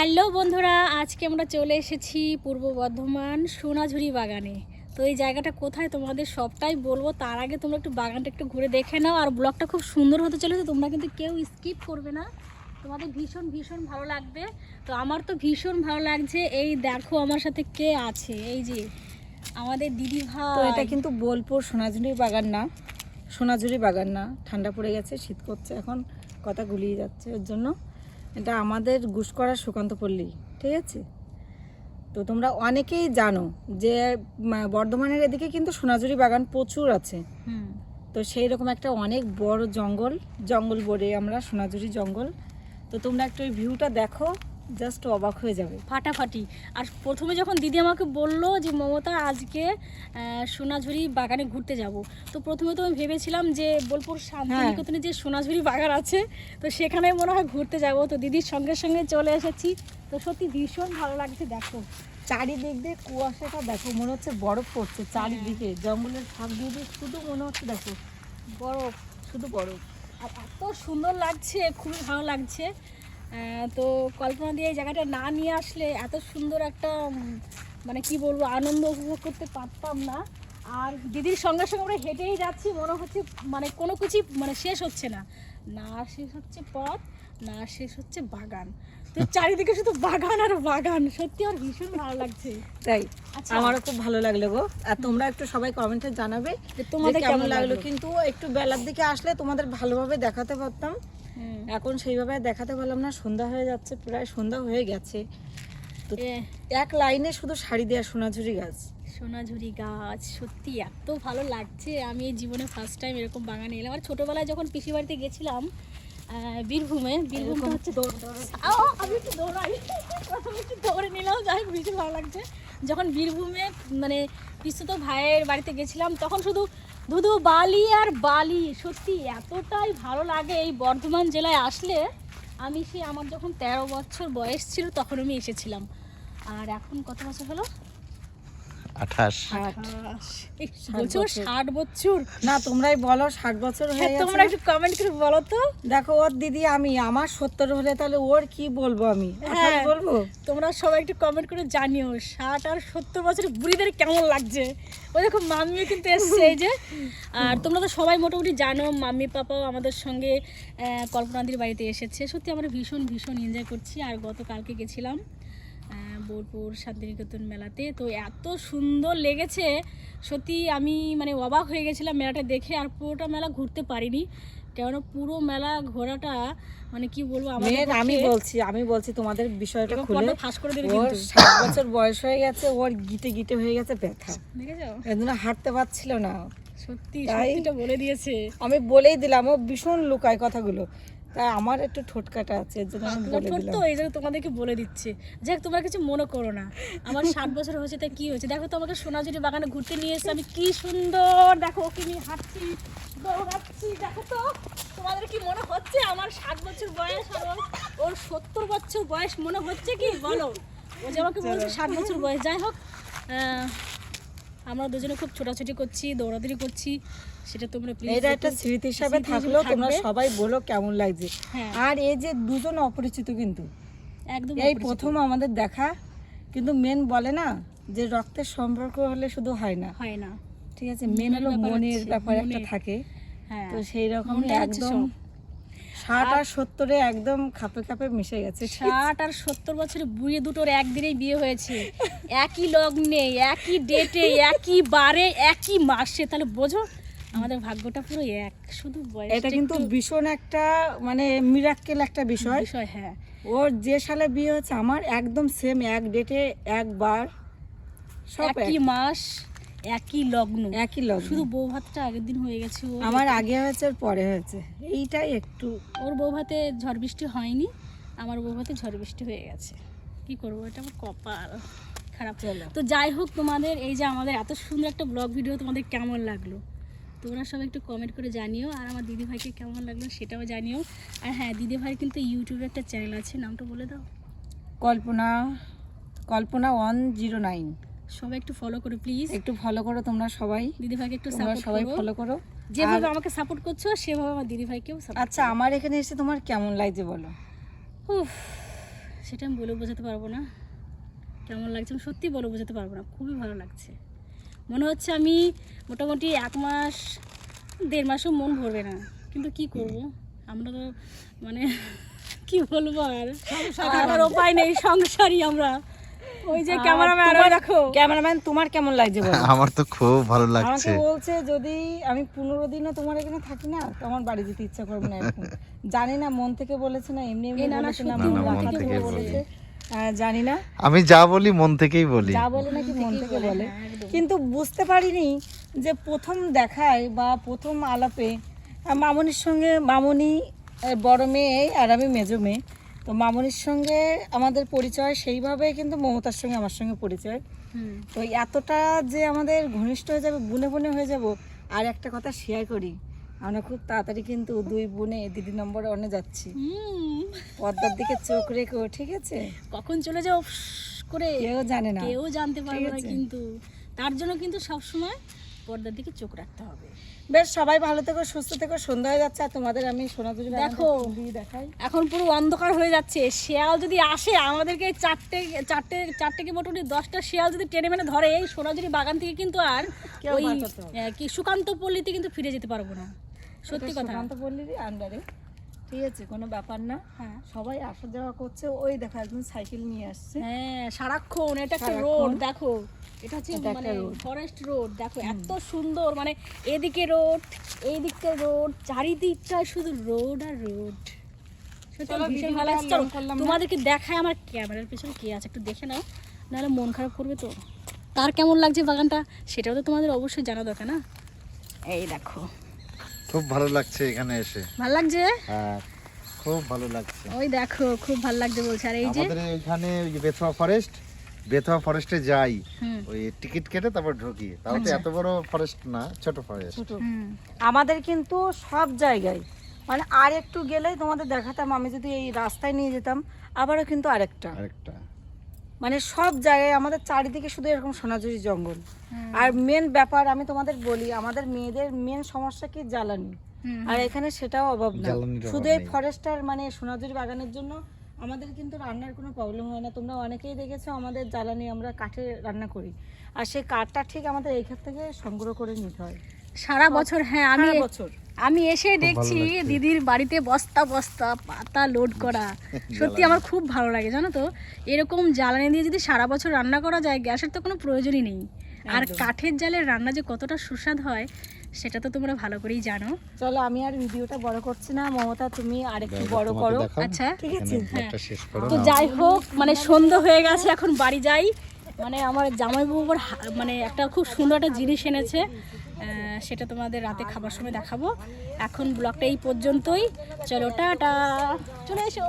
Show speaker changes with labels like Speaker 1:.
Speaker 1: Hello বন্ধুরা, আজকে আমরা চলে এসেছি পূর্ব বর্ধমান সোনাঝুরি বাগানে। তো এই জায়গাটা কোথায় তোমাদের সবটাই বলবো, তার আগে তোমরা একটু বাগানটা একটু ঘুরে দেখে নাও। আর ব্লগটা খুব সুন্দর হতে চলেছে, তোমরা কিন্তু কেউ স্কিপ করবে না, তোমাদের ভীষণ ভীষণ ভালো লাগবে। তো আমার তো ভীষণ ভালো লাগছে। এই দেখো আমার সাথে কে আছে, এই যে আমাদের দিদি ভাই।
Speaker 2: তো এটা কিন্তু বোলপুর সোনাঝুরি বাগান না, সোনাঝুরি বাগান না, ঠান্ডা পড়ে গেছে, শীত করছে, এখন কথা গুলিয়ে যাচ্ছে, ওর জন্য এটা আমাদের গুসকরা সুকান্ত পল্লী, ঠিক আছে। তো তোমরা অনেকেই জানো যে বর্ধমানের এদিকে কিন্তু সোনাঝুরি বাগান প্রচুর আছে। তো সেই রকম একটা অনেক বড় জঙ্গল বলে আমরা সোনাঝুরি জঙ্গল। তো তোমরা একটু ওই ভিউটা দেখো, জাস্ট অবাক হয়ে যাবে
Speaker 1: ফাটাফাটি। আর প্রথমে যখন দিদি আমাকে বললো যে মমতা আজকে সোনাঝুরি বাগানে ঘুরতে যাব, তো প্রথমে তো আমি ভেবেছিলাম যে বোলপুর শান্তিনিকেতনে যে সোনাঝুরি বাগান আছে, তো সেখানে মনে হয় ঘুরতে যাব। তো দিদির সঙ্গে সঙ্গে চলে এসেছি। তো সত্যি ভীষণ ভালো লাগছে। দেখো
Speaker 2: চারিদিক দিয়ে কুয়াশাটা, দেখো মনে হচ্ছে বরফ পড়ছে চারিদিকে, জঙ্গলের ফাঁক দিয়ে শুধু মনে হচ্ছে দেখো বরফ, শুধু বরফ।
Speaker 1: আর এত সুন্দর লাগছে, খুবই ভালো লাগছে। তো কল্পনা দিয়ে এই জায়গাটা না নিয়ে আসলে এত সুন্দর একটা মানে কি বলবো, আনন্দ উপভোগ করতে পারতাম না। আর দিদির সঙ্গে সঙ্গে আমরা হেঁটেই যাচ্ছি, মনে হচ্ছে মানে কোনো কিছুই মানে শেষ হচ্ছে না, না শেষ হচ্ছে পথ, না শেষ হচ্ছে বাগান। তো চারিদিকে শুধু বাগান আর বাগান, সত্যি আমার ভীষণ ভালো লাগছে।
Speaker 2: তাই
Speaker 1: আচ্ছা,
Speaker 2: আমারও খুব ভালো লাগলো গো। আর তোমরা একটু সবাই কমেন্টে জানাবে
Speaker 1: যে তোমাদের
Speaker 2: কেমন লাগলো। কিন্তু একটু বেলার দিকে আসলে তোমাদের ভালোভাবে দেখাতে পারতাম, এখন সেইভাবে দেখাতে পারলাম না, সন্ধ্যা হয়ে যাচ্ছে, প্রায় সন্ধ্যা হয়ে গেছে। তো এক লাইনে শুধু শাড়ি দেওয়া সোনাঝুরি গাছ,
Speaker 1: সোনাঝুরি গাছ, সত্যি এত ভালো লাগছে। আমি এই জীবনে ফার্স্ট টাইম এরকম বাগানে এলাম। আর ছোটোবেলায় যখন পিসি বাড়িতে গেছিলাম বীরভূম হচ্ছে আমি একটু দৌড়াই, প্রথমে একটু দৌড়ে নিলাম, যাই হোক ভীষণ ভালো লাগছে। যখন বীরভূমে মানে পিসুতো ভাইয়ের বাড়িতে গেছিলাম, তখন শুধু ধুধু বালি আর বালি। সত্যি এতটাই ভালো লাগে এই বর্ধমান জেলায় আসলে। আমি আমার যখন 13 বছর বয়স ছিল তখন আমি এসেছিলাম। আর এখন কত বছর হলো?
Speaker 3: 28।
Speaker 1: 60 বছর
Speaker 2: না তোমরাই বলো 60 বছর হয়ে গেছে।
Speaker 1: তোমরা একটু কমেন্ট করে বলো তো।
Speaker 2: দেখো ওর দিদি, আমি আমার 70 হলে তাহলে ওর কি বলবো, আমি বলবো।
Speaker 1: তোমরা সবাই একটু কমেন্ট করে জানিও 60 আর 70 বছরের বুড়িদের কেমন লাগছে। ওই দেখো মাম্মিও কিন্তু এসছে এই যে। আর তোমরা তো সবাই মোটামুটি জানো, মাম্মি পাপাও আমাদের সঙ্গে কল্পনাদির বাড়িতে এসেছে। সত্যি আমরা ভীষণ ভীষণ এনজয় করছি। আর গতকালকে গেছিলাম বোলপুর শান্তিনিকেতন মেলাতে, তো এত সুন্দর লেগেছে সত্যি। আমি মানে অবাক হয়ে গেছিলাম মেলাটা দেখে। আর পুরোটা মেলা ঘুরতে পারিনি, কেননা পুরো মেলা ঘোরাটা মানে কি বলবো,
Speaker 2: আমি বলছি তোমাদের বিষয়টা খুলে
Speaker 1: ফাঁস করে দিল।
Speaker 2: ওর 60 বছর বয়স হয়ে গেছে, ওর গিটে গিটে হয়ে গেছে ব্যথা,
Speaker 1: দেখেছো,
Speaker 2: এজন্য হাঁটতে পারছিল না।
Speaker 1: সত্যি সত্যিটা বলে দিয়েছে।
Speaker 2: আমি বলেই দিলাম, ও ভীষণ লুকায় কথাগুলো, তাই আমার একটু ঠোটকাটা আছে, এর জন্য আমি বলে দিলাম।
Speaker 1: তো এই জন্য তোমাদেরকে বলে দিচ্ছে। যাক, তোমরা কিছু মনে করো না, আমার 60 বছর হয়েছে, তাই কি হয়েছে। দেখো তো আমাকে সোনাঝুরি বাগানে ঘুরতে নিয়ে এসে আমি কি সুন্দর, দেখো ওকে নিয়ে হাঁটছি, দৌড়াচ্ছি। দেখো তো তোমাদের কি মনে হচ্ছে আমার 60 বছর বয়স আর ওর 70 বছর বয়স মনে হচ্ছে কি বলো? ও যে আমাকে বলছে 60 বছর বয়স। যাই হোক, আমরা দুজনে খুব ছোটাছুটি করছি, দৌড়াদৌড়ি করছি, সেটা তোমরা প্লিজ
Speaker 2: এটা একটা স্মৃতি হিসাবে থাকলো। তোমরা সবাই বলো কেমন লাগছে। আর এই যে দুজন অপরিচিত, কিন্তু
Speaker 1: একদম
Speaker 2: এই প্রথম আমাদের দেখা, কিন্তু মেন বলে না যে রক্তের সম্পর্ক হলে শুধু হয় না, ঠিক আছে, মেন হলো মনের ব্যাপার একটা থাকে। তো সেই রকমই একদম 60 আর 70 একদম খাপে খাপে মিশে গেছে।
Speaker 1: 60 আর 70 বছরের বুড়ি দুটোর একদিনেই বিয়ে হয়েছে, একই লগ্নে, একই ডেটে, একই বারে, একই মাসে। তাহলে বোঝো আমাদের ভাগ্যটা পুরো এক, শুধু বয়স।
Speaker 2: এটা কিন্তু ভীষণ একটা মানে মিরাক্কেল একটা বিষয়।
Speaker 1: হ্যাঁ,
Speaker 2: ওর যে সালে বিয়ে হচ্ছে আমার একদম সেম, এক ডেটে, একবার, সব
Speaker 1: একই মাস, একই লগ্ন, শুধু
Speaker 2: লগ্ন।
Speaker 1: বউ ভাতটা আগের দিন হয়ে গেছে।
Speaker 2: আমার আগে হয়েছে, ওর পরে হয়েছে, এইটাই একটু।
Speaker 1: ওর বউ ভাতে ঝড় বৃষ্টি হয়নি, আমার বউ ভাতে ঝড় বৃষ্টি হয়ে গেছে। কি করবো, এটা আমার কপাল খারাপ। তো যাই হোক, তোমাদের এই যে আমাদের এত সুন্দর একটা ব্লগ ভিডিও তোমাদের কেমন লাগলো তোমরা সবাই একটু কমেন্ট করে জানিও। আর আমার দিদিভাইকে কেমন লাগলো সেটাও জানিও। আর হ্যাঁ, দিদিভাইয়ের কিন্তু ইউটিউবে একটা চ্যানেল আছে, নামটা বলে দাও।
Speaker 2: কল্পনা 109।
Speaker 1: সবাই একটু ফলো করো প্লিজ,
Speaker 2: একটু ফলো করো তোমরা সবাই,
Speaker 1: দিদিভাইকে একটু
Speaker 2: সবাই ফলো করো।
Speaker 1: যেভাবে আমাকে সাপোর্ট করছো সেভাবে আমার দিদিভাইকেও সাপোর্ট।
Speaker 2: আচ্ছা, আমার এখানে এসে তোমার কেমন লাগছে বলো?
Speaker 1: উফ, সে সেটা আমি বলে বোঝাতে পারবো না কেমন লাগছে, আমি সত্যি বলে বোঝাতে পারবো না, খুবই ভালো লাগছে। মনে হচ্ছে আমি মোটামুটি 1 মাস 1.5 মাসও মন ভরবে না, কিন্তু কি করব আমরা তো মানে কি বলবো আর থাকার উপায় নেই, সংসারই আমরা। ওই যে ক্যামেরাম্যান দেখো,
Speaker 2: ক্যামেরাম্যান তোমার কেমন লাগছে বলো?
Speaker 3: আমার তো খুব ভালো লাগছে।
Speaker 2: আমাকে বলছে যদি আমি 15 দিনও তোমার এখানে থাকি না তো আমার বাড়ি যেতে ইচ্ছা করবে না এরকম। জানি না মন থেকে বলেছে না এমনি এমনি
Speaker 1: না, না,
Speaker 2: বলেছে না
Speaker 1: সত্যি
Speaker 2: মন
Speaker 3: মন
Speaker 2: থেকে
Speaker 3: থেকেই
Speaker 2: বলেছে, জানি না।
Speaker 3: আমি যা বলি মন থেকেই বলি।
Speaker 2: যা বলে নাকি মন থেকে বলে,
Speaker 1: হ্যাঁ, একদম।
Speaker 2: কিন্তু বুঝতে পারিনি যে প্রথম দেখায় বা প্রথম আলাপে মামনির সঙ্গে, মামনি বড় মেয়ে আর আমি মেজো মেয়ে, তো মামনির সঙ্গে আমাদের পরিচয় সেইভাবে, কিন্তু মমতার সঙ্গে আমার সঙ্গে পরিচয়।
Speaker 1: হুম,
Speaker 2: তো এতটা যে আমাদের ঘনিষ্ঠ হয়ে যাবে, বুনে বুনে হয়ে যাব। আর একটা কথা শেয়ার করি, আমরা খুব তাড়াতাড়ি কিন্তু 2 বোনে দিদি নম্বরে অনে যাচ্ছি,
Speaker 1: হুম,
Speaker 2: পর্দার দিকে চোখ রেখো, ঠিক আছে?
Speaker 1: কখন চলে যাও করে
Speaker 2: কেউ জানে না।
Speaker 1: কেউ জানতে পারবে না,
Speaker 2: আছে।
Speaker 1: কিন্তু তার জন্য কিন্তু সব সময় পর্দার দিকে চোখ রাখতে হবে।
Speaker 2: বেশ, সবাই ভালো থেকো, সুস্থ থেকো। সন্ধ্যা হয়ে যাচ্ছে আর তোমাদের আমি সোনাঝুরি
Speaker 1: দেখো।
Speaker 2: দেখাই।
Speaker 1: এখন পুরো অন্ধকার হয়ে যাচ্ছে, শিয়াল যদি আসে আমাদেরকে চারটে কি মোটামুটি 10টা শিয়াল যদি টেনে মেনে ধরে, এই সোনাঝুরি বাগান থেকে কিন্তু আর
Speaker 2: কেউ
Speaker 1: ওই
Speaker 2: বাঁচাতে হবে না।
Speaker 1: কি সুকান্ত পল্লীতে কিন্তু ফিরে যেতে পারবো না, সত্যি কথা।
Speaker 2: সুকান্ত পল্লীরই আন্ডারে, ঠিক আছে, কোনো ব্যাপার না।
Speaker 1: হ্যাঁ,
Speaker 2: সবাই আসা যাওয়া করছে, ওই দেখো একজন সাইকেল নিয়ে আসছে।
Speaker 1: হ্যাঁ, সারাক্ষণ এটা একটা
Speaker 2: সারাক্ষণ।
Speaker 1: রোড, দেখো এটা হচ্ছে
Speaker 2: এটা একটা
Speaker 1: মানে
Speaker 2: road।
Speaker 1: ফরেস্ট রোড, দেখো এত সুন্দর, মানে এদিকে রোড, এইদিকটা রোড, চারিদিকটা শুধু রোড আর রোড। সত্যি
Speaker 2: চলো,
Speaker 1: ভীষণ
Speaker 2: ভিডিওটা
Speaker 1: ভালো লাগছে।
Speaker 2: long
Speaker 1: চলো,
Speaker 2: করলাম না।
Speaker 1: তোমাদেরকে দেখায় আমার ক্যামেরার পেছনে কে আছে একটু দেখে নাও, নাহলে মন খারাপ করবে তো। তার কেমন লাগছে বাগানটা সেটাও তো তোমাদের অবশ্যই জানা দরকার না। এই দেখো,
Speaker 3: খুব ভালো লাগছে এখানে এসে।
Speaker 1: ভালো লাগছে,
Speaker 3: হ্যাঁ, খুব ভালো লাগছে।
Speaker 1: ওই দেখো খুব ভালো লাগছে বলছে। আর এই যে
Speaker 3: আমাদের এখানে ওই যে বেথুয়া ফরেস্টে যাই,
Speaker 1: হুম,
Speaker 3: ওই টিকিট কেটে তারপর ঢুকি। তাও তো এত বড় ফরেস্ট না, ছোট ফরেস্ট।
Speaker 2: ছোট।
Speaker 1: হুম,
Speaker 2: আমাদের কিন্তু সব জায়গায়, মানে আর একটু গেলেই তোমাদের দেখাতাম, আমি যদি এই রাস্তায় নিয়ে যেতাম আবারও কিন্তু আরেকটা, মানে সব জায়গায় আমাদের চারিদিকে শুধু এরকম সোনাঝুরি জঙ্গল।
Speaker 1: হুম,
Speaker 2: আর মেন ব্যাপার আমি তোমাদের বলি, আমাদের মেয়েদের মেন সমস্যা কি? জ্বালানি।
Speaker 1: হুম,
Speaker 2: আর এখানে সেটাও অভাব না,
Speaker 3: জ্বালানির অভাব
Speaker 2: শুধু এই
Speaker 3: নেই।
Speaker 2: ফরেস্টার মানে সোনাঝুরি বাগানের জন্য আমাদের কিন্তু রান্নার কোনো প্রবলেম হয় না। তোমরা অনেকেই দেখেছো আমাদের জ্বালানি, আমরা কাঠে রান্না করি, আর সেই কাঠটা ঠিক আমাদের এইখান থেকে সংগ্রহ করে নিতে হয়
Speaker 1: সারা বছর। হ্যাঁ,
Speaker 2: সারা বছর।
Speaker 1: আমি এসে দেখছি
Speaker 3: লাগছে।
Speaker 1: দিদির বাড়িতে বস্তা বস্তা পাতা লোড করা, সত্যি আমার খুব ভালো লাগে জানো তো। এরকম জ্বালানি দিয়ে যদি সারা বছর রান্না করা যায়, গ্যাসের তো কোনো প্রয়োজনই নেই। আর
Speaker 2: একদম।
Speaker 1: কাঠের জালের রান্না যে কতটা সুস্বাদ হয় সেটা তো তোমরা ভালো করেই জানো।
Speaker 2: চলো, আমি আর ভিডিওটা বড় করছি না, মমতা তুমি আরেকটু বড় করো।
Speaker 1: আচ্ছা,
Speaker 2: ঠিক আছে,
Speaker 3: শেষ করো
Speaker 1: তো
Speaker 3: না।
Speaker 1: যাই হোক, মানে সন্ধ্যা হয়ে গেছে, এখন বাড়ি যাই। মানে আমার জামাইবাবু মানে একটা খুব সুন্দর একটা জিনিস এনেছে, সেটা তোমাদের রাতে খাবার সময় দেখাবো। এখন ব্লগটা এই পর্যন্তই, চলো টাটা, চলে এসো।